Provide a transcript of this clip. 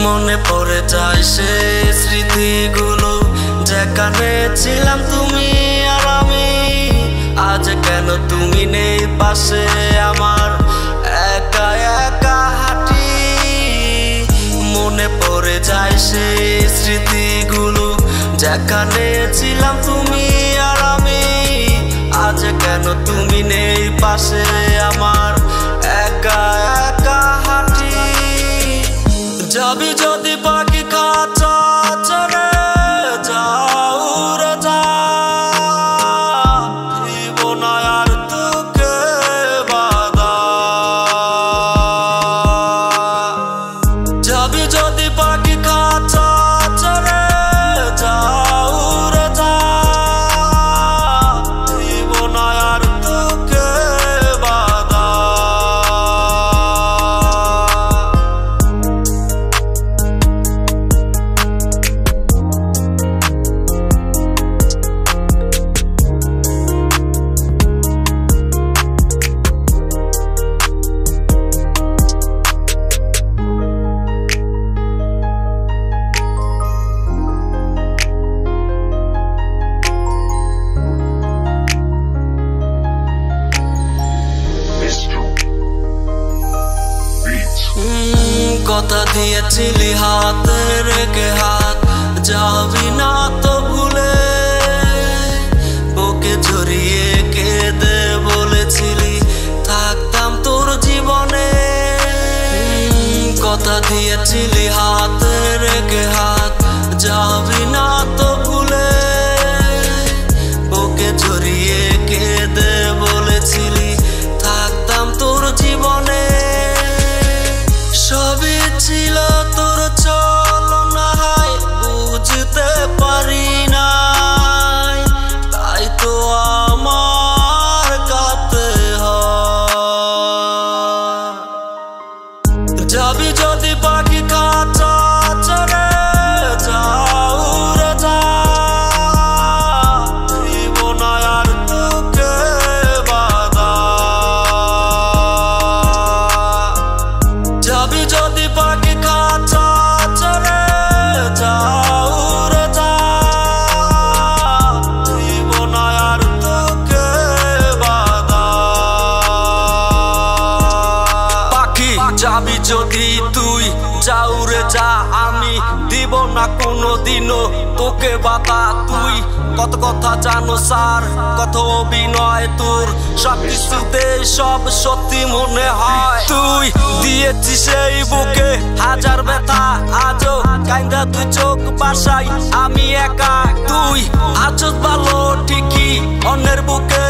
মনে পড়ে যায় সে স্মৃতিগুলো, যেখানে ছিলাম তুমি আর আমি। আজ কেন তুমি নেই পাশে আমার, একা একা হাঁটি। মনে পড়ে যায় সে স্মৃতিগুলো, যেখানে ছিলাম তুমি আর আমি। আজ কেন তুমি নেই পাশে আমার, একা একা হাঁটি। যাবি যদি পাখি খাঁচা ছেড়ে যাও রে যা, দিব না আর তোকে বাধা। যাবি যদি পাখি খাঁচা ছেড়ে যাও রে যা, দিব না আর তোকে বাধা। কথা দিয়েছিলি হাতে রেখে হাত, যাবি না তো ভুলে। বুকে জড়িয়ে কেঁদে বলেছিলি থাকতাম তোর জীবনে। কথা দিয়েছিলি হাতে রেখে হাত, যাবি না তো ভুলে। বুকে জড়িয়ে কেঁদে বলেছিলি থাকতাম তোর জীবনে। সবই ছিল তোর চলনায়, বুঝতে পারি নাই, তাই তো আমার কাঁদতে হয়। যাবি যদি পাখি খাঁচা ছেড়ে যাও রে যা, দিব না আর তোকে বাধা। যাবি যদি পাখি খাঁচা ছেড়ে যাও রে যা, দিব না আর তোকে বাধা। পাখি যাবি যদি তুই যাও রে যা, আমি দিব না কোনোদিনও তোকে বাধা। তুই কত কথা জানো স্যার, কত অভিনয় তোর, সব কিছুতে সব সত্যি মনে হয়। তুই দিয়েছিস সেই বুকে হাজার ব্যথা, আজও কাইন্দা তুই চোখ বাসাই আমি একা। তুই আছো ভালো ঠিকই, অন্যের বুকে